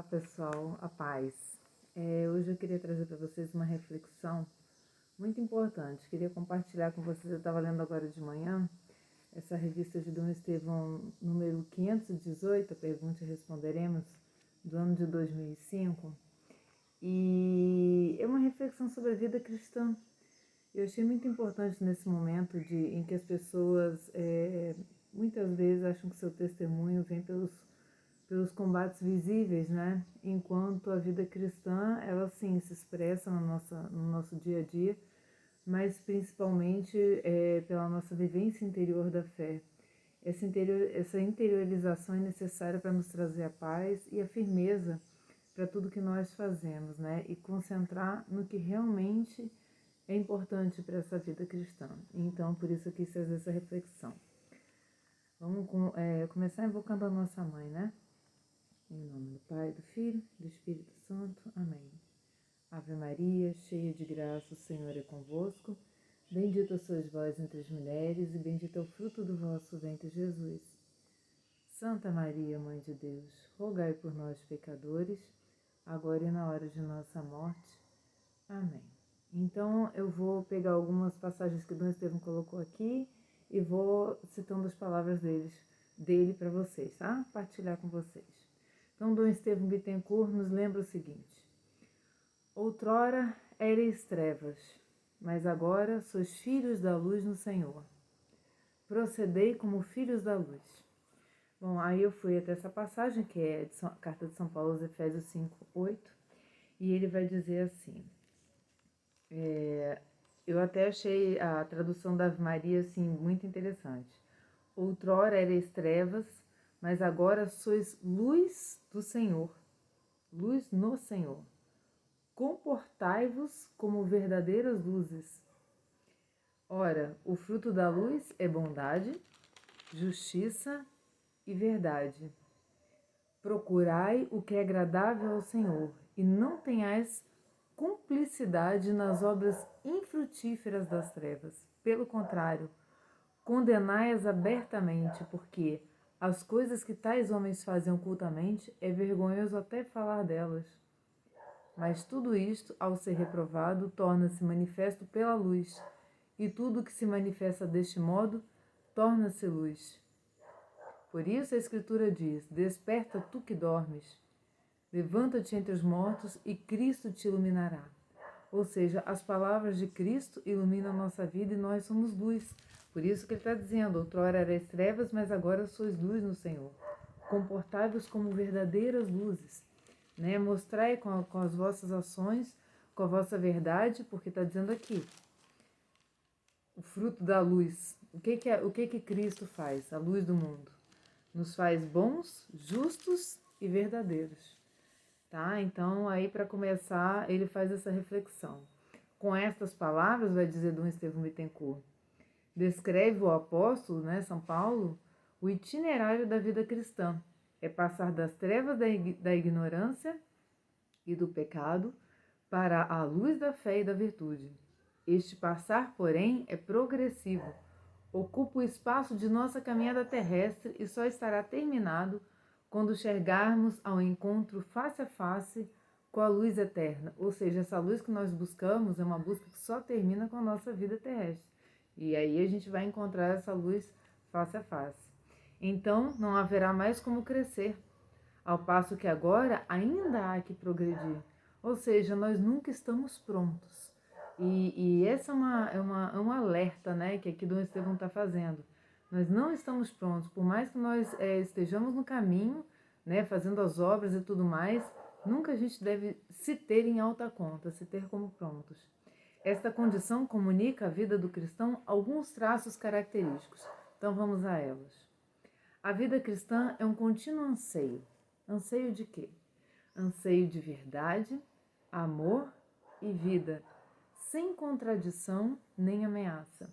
pessoal, a paz. Hoje eu queria trazer para vocês uma reflexão muito importante. Queria compartilhar com vocês, eu estava lendo agora de manhã, essa revista de Dom Estevão, número 518, Pergunte e Responderemos, do ano de 2005. E é uma reflexão sobre a vida cristã. Eu achei muito importante nesse momento em que as pessoas muitas vezes acham que seu testemunho vem pelos combates visíveis, né? Enquanto a vida cristã, ela sim se expressa no nosso dia a dia, mas principalmente pela nossa vivência interior da fé. Essa interiorização é necessária para nos trazer a paz e a firmeza para tudo que nós fazemos, né? E concentrar no que realmente é importante para essa vida cristã. Então, por isso eu quis fazer essa reflexão. Vamos começar invocando a nossa mãe, né? Em nome do Pai, do Filho e do Espírito Santo. Amém. Ave Maria, cheia de graça, o Senhor é convosco. Bendita sois vós entre as mulheres, e bendito é o fruto do vosso ventre, Jesus. Santa Maria, Mãe de Deus, rogai por nós, pecadores, agora e na hora de nossa morte. Amém. Então, eu vou pegar algumas passagens que Dom Estevão colocou aqui e vou citando as palavras dele para vocês, tá? Partilhar com vocês. Então, Dom Estevão Bittencourt nos lembra o seguinte: outrora éreis trevas, mas agora sois filhos da luz no Senhor. Procedei como filhos da luz. Bom, aí eu fui até essa passagem, que é a Carta de São Paulo aos Efésios 5:8, e ele vai dizer assim, eu até achei a tradução da Ave Maria assim, muito interessante. Outrora éreis trevas, mas agora sois luz do Senhor, luz no Senhor. Comportai-vos como verdadeiras luzes. Ora, o fruto da luz é bondade, justiça e verdade. Procurai o que é agradável ao Senhor e não tenhais cumplicidade nas obras infrutíferas das trevas. Pelo contrário, condenai-as abertamente, porque as coisas que tais homens fazem ocultamente é vergonhoso até falar delas. Mas tudo isto, ao ser reprovado, torna-se manifesto pela luz, e tudo que se manifesta deste modo torna-se luz. Por isso a Escritura diz: desperta tu que dormes, levanta-te entre os mortos e Cristo te iluminará. Ou seja, as palavras de Cristo iluminam a nossa vida e nós somos luz. Por isso que ele está dizendo: outrora erais trevas, mas agora sois luz no Senhor. Comportai-vos como verdadeiras luzes. Né? Mostrai com as vossas ações, com a vossa verdade, porque está dizendo aqui, o fruto da luz. O que Cristo faz? A luz do mundo. Nos faz bons, justos e verdadeiros. Tá? Então, aí para começar, ele faz essa reflexão. Com estas palavras, vai dizer Dom Estevão Bittencourt, descreve o apóstolo, né, São Paulo, o itinerário da vida cristã. É passar das trevas da ignorância e do pecado para a luz da fé e da virtude. Este passar, porém, é progressivo. Ocupa o espaço de nossa caminhada terrestre e só estará terminado quando chegarmos ao encontro face a face com a luz eterna. Ou seja, essa luz que nós buscamos é uma busca que só termina com a nossa vida terrestre. E aí a gente vai encontrar essa luz face a face. Então, não haverá mais como crescer, ao passo que agora ainda há que progredir. Ou seja, nós nunca estamos prontos. E essa é um alerta, né, que aqui Dom Estevão está fazendo. Nós não estamos prontos, por mais que nós estejamos no caminho, né, fazendo as obras e tudo mais, nunca a gente deve se ter em alta conta, se ter como prontos. Esta condição comunica à vida do cristão alguns traços característicos. Então vamos a elas. A vida cristã é um contínuo anseio. Anseio de quê? Anseio de verdade, amor e vida, sem contradição nem ameaça.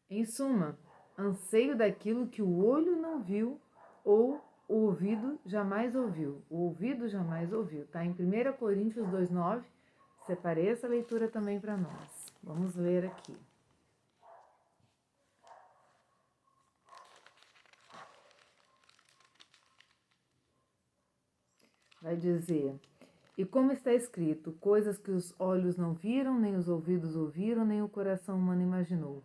Em suma, anseio daquilo que o olho não viu ou o ouvido jamais ouviu. O ouvido jamais ouviu. Está em 1 Coríntios 2,9. Separei essa leitura também para nós. Vamos ler aqui. vai dizer: e como está escrito, coisas que os olhos não viram, nem os ouvidos ouviram, nem o coração humano imaginou.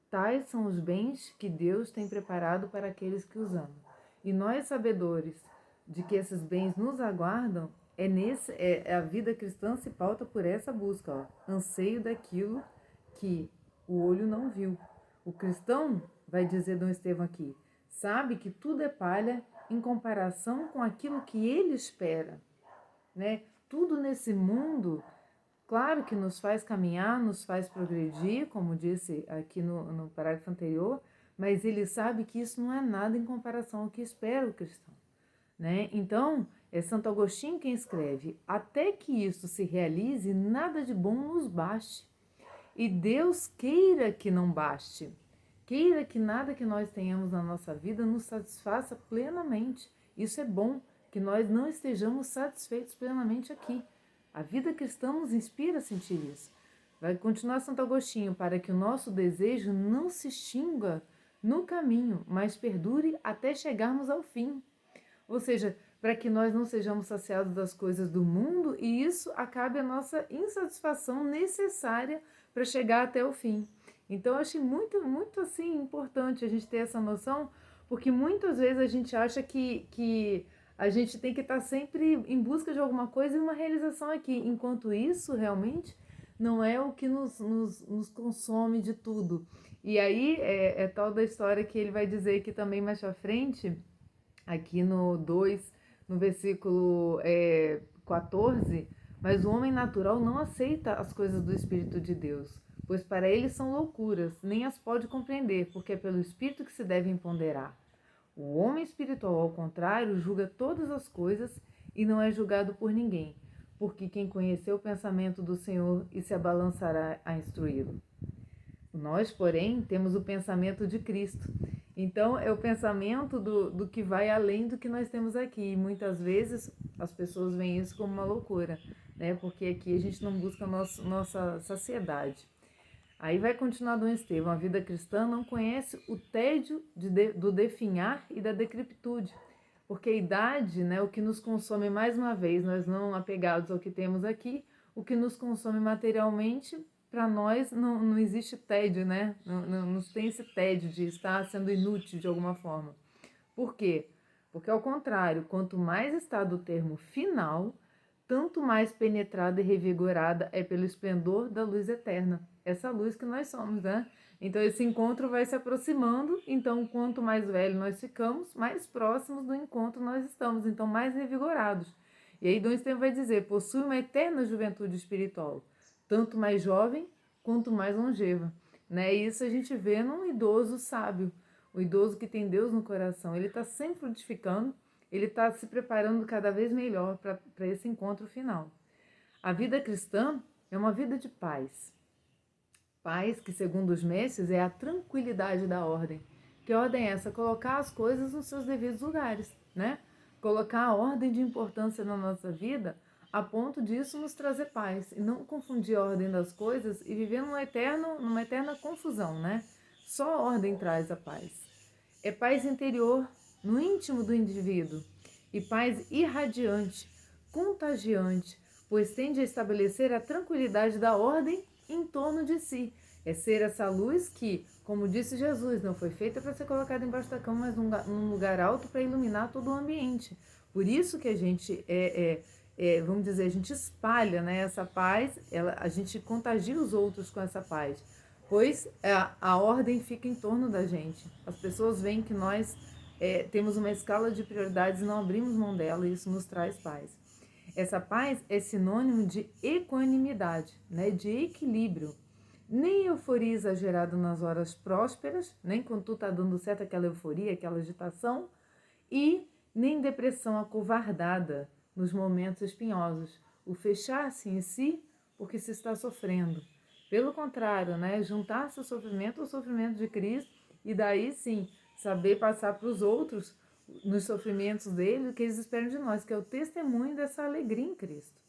Tais são os bens que Deus tem preparado para aqueles que os amam. E nós, sabedores de que esses bens nos aguardam, a vida cristã se pauta por essa busca, ó, anseio daquilo que o olho não viu. O cristão, vai dizer Dom Estevão aqui, sabe que tudo é palha em comparação com aquilo que ele espera, né? Tudo nesse mundo, claro que nos faz caminhar, nos faz progredir, como disse aqui no parágrafo anterior, mas ele sabe que isso não é nada em comparação ao que espera o cristão, né? Então, é Santo Agostinho quem escreve: até que isso se realize, nada de bom nos baste. E Deus queira que não baste. Queira que nada que nós tenhamos na nossa vida nos satisfaça plenamente. Isso é bom, que nós não estejamos satisfeitos plenamente aqui. A vida cristã nos inspira a sentir isso. Vai continuar Santo Agostinho: para que o nosso desejo não se extinga no caminho, mas perdure até chegarmos ao fim. Ou seja, para que nós não sejamos saciados das coisas do mundo e isso acabe a nossa insatisfação necessária para chegar até o fim. Então, eu achei muito assim importante a gente ter essa noção, porque muitas vezes a gente acha que a gente tem que estar sempre em busca de alguma coisa e uma realização aqui, enquanto isso realmente não é o que nos consome de tudo. E aí é tal da história que ele vai dizer que também mais pra frente, aqui no 2, no versículo 14, mas o homem natural não aceita as coisas do Espírito de Deus, pois para ele são loucuras, nem as pode compreender, porque é pelo Espírito que se devem ponderar. O homem espiritual, ao contrário, julga todas as coisas e não é julgado por ninguém, porque quem conheceu o pensamento do Senhor e se abalançará a instruí-lo. Nós, porém, temos o pensamento de Cristo. Então, é o pensamento do que vai além do que nós temos aqui. E muitas vezes as pessoas veem isso como uma loucura, né? Porque aqui a gente não busca nossa saciedade. Aí vai continuar Dom Estevão: a vida cristã não conhece o tédio do definhar e da decrepitude, porque a idade, né, o que nos consome, mais uma vez, nós não apegados ao que temos aqui, o que nos consome materialmente, para nós não existe tédio, né? Não tem esse tédio de estar sendo inútil de alguma forma. Por quê? Porque, ao contrário, quanto mais está do termo final, tanto mais penetrada e revigorada é pelo esplendor da luz eterna. Essa luz que nós somos, né? Então, esse encontro vai se aproximando. Então, quanto mais velho nós ficamos, mais próximos do encontro nós estamos. Então, mais revigorados. E aí, Dom Estevão vai dizer: possui uma eterna juventude espiritual, tanto mais jovem quanto mais longeva, né? E isso a gente vê num idoso sábio, o idoso que tem Deus no coração. Ele está sempre frutificando, ele está se preparando cada vez melhor para esse encontro final. A vida cristã é uma vida de paz. Paz que, segundo os mestres, é a tranquilidade da ordem. Que ordem é essa? Colocar as coisas nos seus devidos lugares, né? Colocar a ordem de importância na nossa vida a ponto disso nos trazer paz. E não confundir a ordem das coisas e viver numa eterna confusão, né? Só a ordem traz a paz. É paz interior, no íntimo do indivíduo. E paz irradiante, contagiante, pois tende a estabelecer a tranquilidade da ordem em torno de si. É ser essa luz que, como disse Jesus, não foi feita para ser colocada embaixo da cama, mas num lugar alto para iluminar todo o ambiente. Por isso que a gente vamos dizer, a gente espalha, né, essa paz, a gente contagia os outros com essa paz, pois a ordem fica em torno da gente. As pessoas veem que nós temos uma escala de prioridades e não abrimos mão dela, e isso nos traz paz. Essa paz é sinônimo de equanimidade, né, de equilíbrio. Nem euforia exagerada nas horas prósperas, nem quando tudo está dando certo, aquela euforia, aquela agitação, e nem depressão acovardada nos momentos espinhosos, o fechar-se em si porque se está sofrendo. Pelo contrário, né, juntar-se ao sofrimento de Cristo, e daí sim saber passar para os outros, nos sofrimentos dele, o que eles esperam de nós, que é o testemunho dessa alegria em Cristo,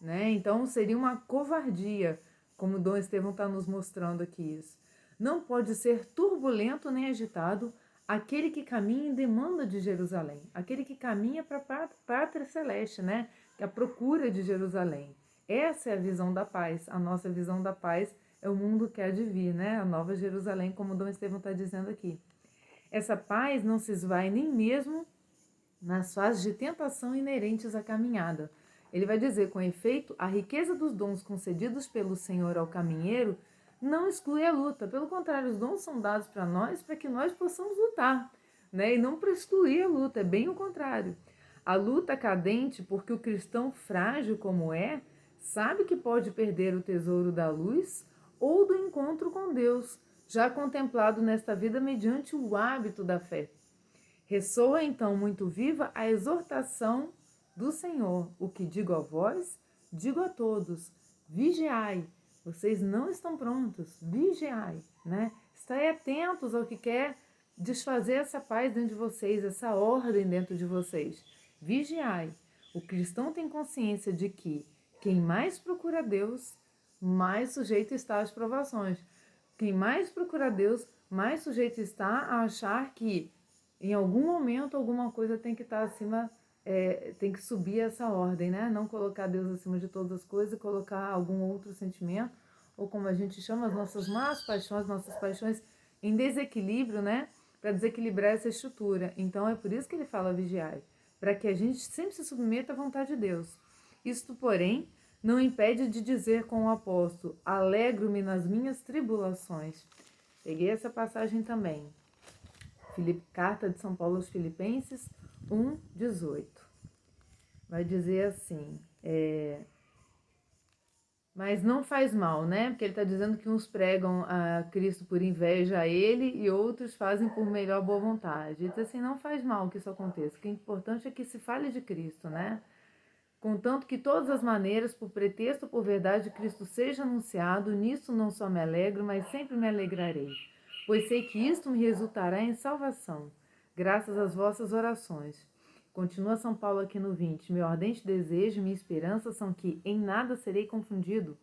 né? Então seria uma covardia, como Dom Estevão está nos mostrando aqui isso. Não pode ser turbulento nem agitado, aquele que caminha em demanda de Jerusalém, aquele que caminha para a pátria celeste, né? A procura de Jerusalém. Essa é a visão da paz. A nossa visão da paz é o mundo que há de vir, né? A nova Jerusalém, como Dom Estevão está dizendo aqui. Essa paz não se esvai nem mesmo nas fases de tentação inerentes à caminhada. Ele vai dizer, com efeito, a riqueza dos dons concedidos pelo Senhor ao caminheiro não exclui a luta. Pelo contrário, os dons são dados para nós para que nós possamos lutar, né? E não para excluir a luta, é bem o contrário. A luta cadente, porque o cristão frágil como é, sabe que pode perder o tesouro da luz ou do encontro com Deus, já contemplado nesta vida mediante o hábito da fé. Ressoa então muito viva a exortação do Senhor. O que digo a vós, digo a todos: vigiai. Vocês não estão prontos, vigiai, né? Estai atentos ao que quer desfazer essa paz dentro de vocês, essa ordem dentro de vocês. Vigiai. O cristão tem consciência de que quem mais procura Deus, mais sujeito está às provações. Quem mais procura Deus, mais sujeito está a achar que em algum momento alguma coisa tem que estar acima, tem que subir essa ordem, né? Não colocar Deus acima de todas as coisas e colocar algum outro sentimento, ou como a gente chama, as nossas más paixões, nossas paixões em desequilíbrio, né? Para desequilibrar essa estrutura. Então é por isso que ele fala vigiar, para que a gente sempre se submeta à vontade de Deus. Isto, porém, não impede de dizer com o apóstolo: alegro-me nas minhas tribulações. Peguei essa passagem também. Carta de São Paulo aos Filipenses 1:18. Vai dizer assim, mas não faz mal, né? Porque ele está dizendo que uns pregam a Cristo por inveja a ele e outros fazem por melhor boa vontade. Ele diz assim, não faz mal que isso aconteça. O que é importante é que se fale de Cristo, né? Contanto que todas as maneiras, por pretexto ou por verdade, Cristo seja anunciado, nisso não só me alegro, mas sempre me alegrarei, pois sei que isto me resultará em salvação, graças às vossas orações. Continua São Paulo aqui no 20. Meu ardente desejo e minha esperança são que em nada serei confundido,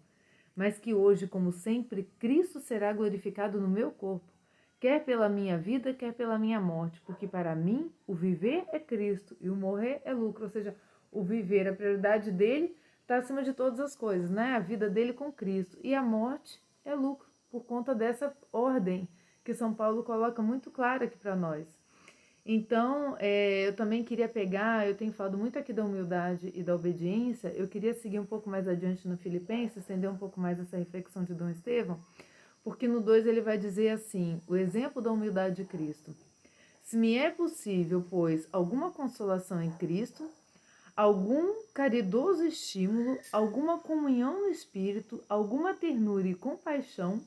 mas que hoje, como sempre, Cristo será glorificado no meu corpo, quer pela minha vida, quer pela minha morte, porque para mim o viver é Cristo e o morrer é lucro, ou seja, o viver, a prioridade dele está acima de todas as coisas, né? A vida dele com Cristo. E a morte é lucro, por conta dessa ordem que São Paulo coloca muito clara aqui para nós. Então, eu também queria pegar, eu tenho falado muito aqui da humildade e da obediência, eu queria seguir um pouco mais adiante no Filipenses, estender um pouco mais essa reflexão de Dom Estevão, porque no 2 ele vai dizer assim, o exemplo da humildade de Cristo. Se me é possível, pois, alguma consolação em Cristo, algum caridoso estímulo, alguma comunhão no espírito, alguma ternura e compaixão,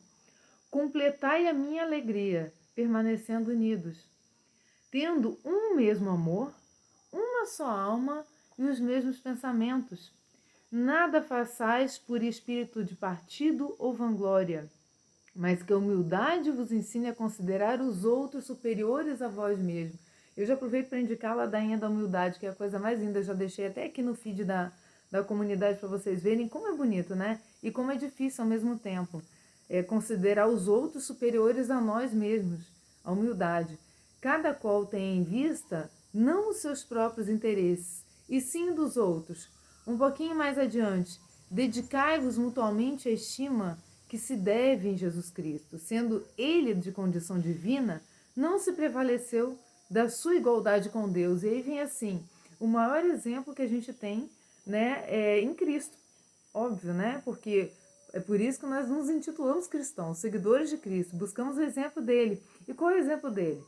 completai a minha alegria, permanecendo unidos, tendo um mesmo amor, uma só alma e os mesmos pensamentos. Nada façais por espírito de partido ou vanglória, mas que a humildade vos ensine a considerar os outros superiores a vós mesmos. Eu já aproveito para indicar a ladainha da humildade, que é a coisa mais linda. Eu já deixei até aqui no feed da comunidade para vocês verem como é bonito, né? E como é difícil ao mesmo tempo. Considerar os outros superiores a nós mesmos. A humildade. Cada qual tem em vista não os seus próprios interesses, e sim dos outros. Um pouquinho mais adiante. Dedicai-vos mutuamente à estima que se deve em Jesus Cristo. Sendo ele de condição divina, não se prevaleceu da sua igualdade com Deus. E aí vem assim, o maior exemplo que a gente tem, né, é em Cristo. Óbvio, né? Porque é por isso que nós nos intitulamos cristãos, seguidores de Cristo. Buscamos o exemplo dele. E qual é o exemplo dele?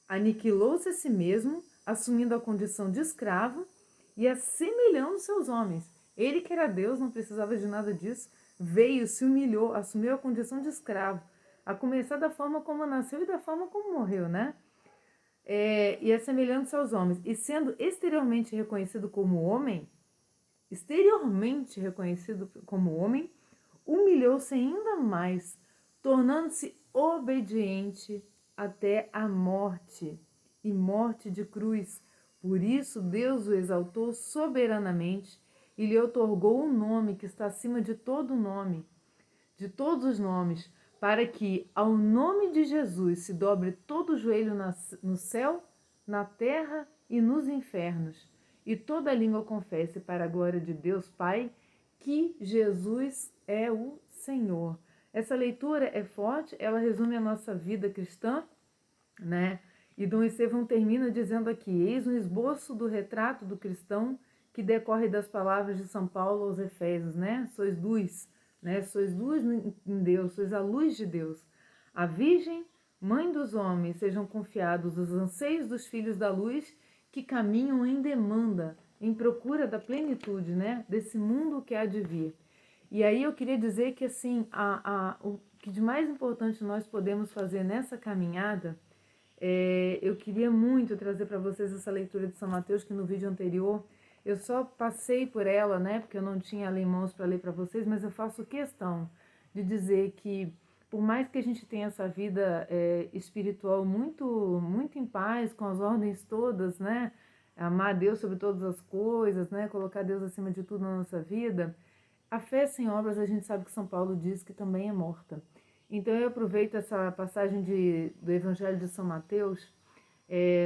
Aniquilou-se a si mesmo, assumindo a condição de escravo e assemelhando-se aos homens. Ele que era Deus, não precisava de nada disso, veio, se humilhou, assumiu a condição de escravo, a começar da forma como nasceu e da forma como morreu, né? E assemelhando-se aos homens, e sendo exteriormente reconhecido como homem, humilhou-se ainda mais, tornando-se obediente até a morte, e morte de cruz. Por isso Deus o exaltou soberanamente e lhe outorgou um nome que está acima de todo nome, de todos os nomes, para que ao nome de Jesus se dobre todo o joelho no céu, na terra e nos infernos, e toda língua confesse para a glória de Deus Pai que Jesus é o Senhor. Essa leitura é forte, ela resume a nossa vida cristã, né? E Dom Estevão termina dizendo aqui: eis um esboço do retrato do cristão que decorre das palavras de São Paulo aos Efésios, né? Sois luz, né? Sois luz em Deus, sois a luz de Deus. A Virgem, mãe dos homens, sejam confiados os anseios dos filhos da luz que caminham em demanda, em procura da plenitude, né? Desse mundo que há de vir. E aí eu queria dizer que assim, o que de mais importante nós podemos fazer nessa caminhada, eu queria muito trazer para vocês essa leitura de São Mateus, que no vídeo anterior eu só passei por ela, né, porque eu não tinha ela em mãos para ler para vocês, mas eu faço questão de dizer que, por mais que a gente tenha essa vida espiritual muito em paz, com as ordens todas, né, amar Deus sobre todas as coisas, né, colocar Deus acima de tudo na nossa vida, a fé sem obras, a gente sabe que São Paulo diz que também é morta. Então eu aproveito essa passagem do Evangelho de São Mateus,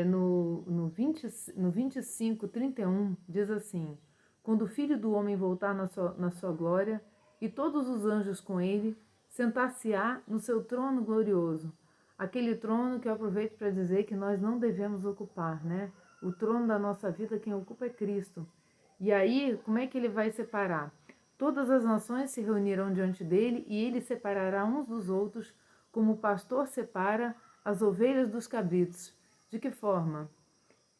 no 25:31, diz assim: quando o Filho do Homem voltar na sua glória, e todos os anjos com ele, sentar-se-á no seu trono glorioso. Aquele trono que eu aproveito para dizer que nós não devemos ocupar, né? O trono da nossa vida, quem ocupa é Cristo. E aí, como é que ele vai separar? Todas as nações se reunirão diante dele, e ele separará uns dos outros, como o pastor separa as ovelhas dos cabritos. De que forma?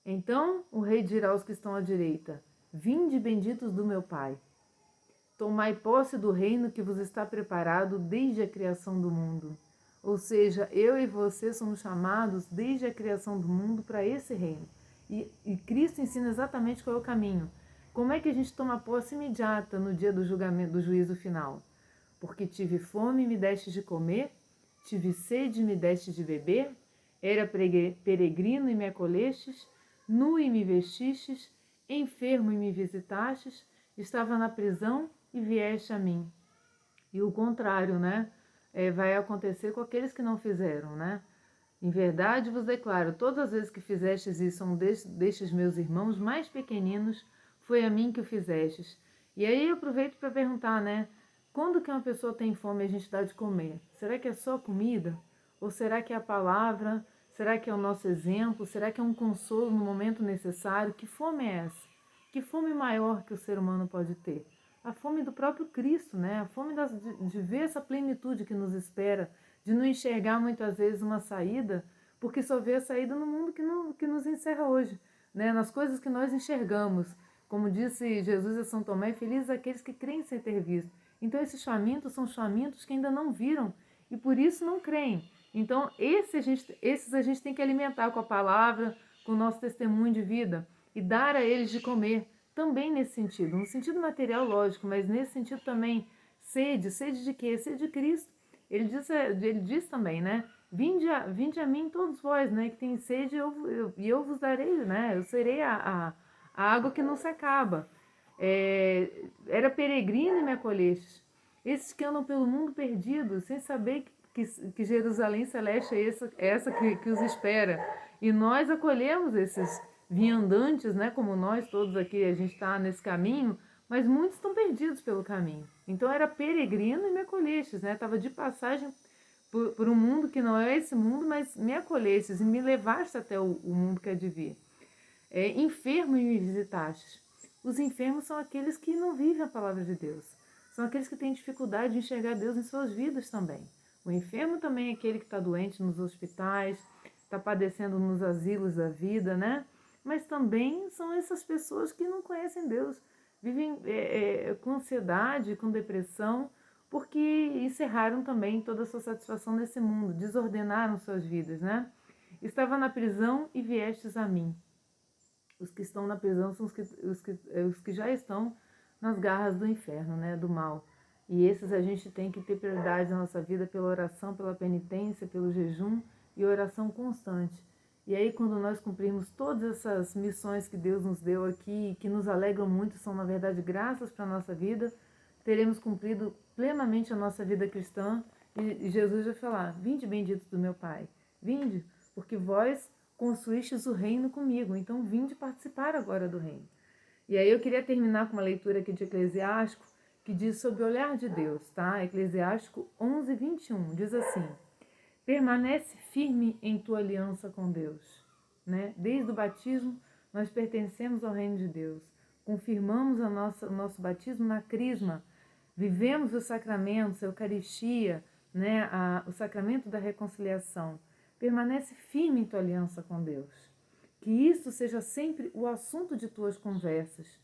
Então o rei dirá aos que estão à direita: vinde, benditos do meu Pai. Tomai posse do reino que vos está preparado desde a criação do mundo. Ou seja, eu e você somos chamados desde a criação do mundo para esse reino. E Cristo ensina exatamente qual é o caminho. Como é que a gente toma posse imediata no dia do julgamento, do juízo final? Porque tive fome e me deste de comer, tive sede e me deste de beber, era peregrino e me acolhestes, nu e me vestistes, enfermo e me visitastes, estava na prisão e vieste a mim. E o contrário, né? Vai acontecer com aqueles que não fizeram, né? Em verdade vos declaro, todas as vezes que fizestes isso a um destes meus irmãos mais pequeninos, foi a mim que o fizestes. E aí eu aproveito para perguntar, né? Quando que uma pessoa tem fome e a gente dá de comer? Será que é só comida? Ou será que é a palavra? Será que é o nosso exemplo? Será que é um consolo no momento necessário? Que fome é essa? Que fome maior que o ser humano pode ter? A fome do próprio Cristo, né? A fome de ver essa plenitude que nos espera, de não enxergar muitas vezes uma saída, porque só vê a saída no mundo que nos encerra hoje, né? Nas coisas que nós enxergamos. Como disse Jesus a São Tomé, felizes aqueles que creem sem ter visto. Então esses famintos são os famintos que ainda não viram e por isso não creem. Então esses a gente tem que alimentar com a palavra, com o nosso testemunho de vida e dar a eles de comer. Também nesse sentido, no sentido material, lógico, mas nesse sentido também, sede de quê? Sede de Cristo. Ele diz também, né? Vinde a mim todos vós, né? Que tem sede, e eu vos darei, né? Eu serei a água que não se acaba. Era peregrino e me acolhestes. Esses que andam pelo mundo perdidos, sem saber que Jerusalém Celeste é essa que os espera. E nós acolhemos esses viandantes, né? Como nós todos aqui, a gente está nesse caminho, mas muitos estão perdidos pelo caminho. Então era peregrino e me acolhestes, né? Estava de passagem por um mundo que não é esse mundo, mas me acolhestes e me levaste até o mundo que é de vir. Enfermo e me visitastes. Os enfermos são aqueles que não vivem a palavra de Deus. São aqueles que têm dificuldade de enxergar Deus em suas vidas também. O enfermo também é aquele que está doente nos hospitais, está padecendo nos asilos da vida, né? Mas também são essas pessoas que não conhecem Deus, vivem com ansiedade, com depressão, porque encerraram também toda a sua satisfação nesse mundo, desordenaram suas vidas, né? Estava na prisão e viestes a mim. Os que estão na prisão são os que já estão nas garras do inferno, né? Do mal. E esses a gente tem que ter prioridade na nossa vida pela oração, pela penitência, pelo jejum e oração constante. E aí, quando nós cumprirmos todas essas missões que Deus nos deu aqui, que nos alegram muito, são na verdade graças para a nossa vida, teremos cumprido plenamente a nossa vida cristã E Jesus vai falar: vinde benditos do meu Pai, vinde, porque vós construístes o reino comigo, então vinde participar agora do reino. E aí eu queria terminar com uma leitura aqui de Eclesiástico, que diz sobre o olhar de Deus, tá? Eclesiástico 11, 21, diz assim: permanece firme em tua aliança com Deus, né? Desde o batismo, nós pertencemos ao reino de Deus. Confirmamos o nosso batismo na crisma. Vivemos os sacramentos, a Eucaristia, né? O sacramento da reconciliação. Permanece firme em tua aliança com Deus. Que isso seja sempre o assunto de tuas conversas.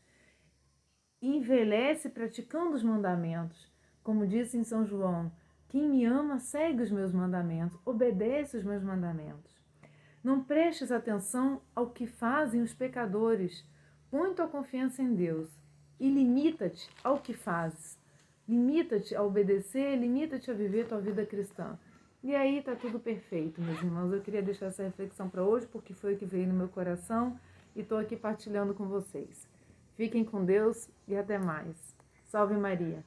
Envelhece praticando os mandamentos. Como disse em São João: quem me ama segue os meus mandamentos, obedece os meus mandamentos. Não prestes atenção ao que fazem os pecadores. Põe tua confiança em Deus e limita-te ao que fazes. Limita-te a obedecer, limita-te a viver tua vida cristã. E aí está tudo perfeito, meus irmãos. Eu queria deixar essa reflexão para hoje, porque foi o que veio no meu coração e estou aqui partilhando com vocês. Fiquem com Deus e até mais. Salve Maria!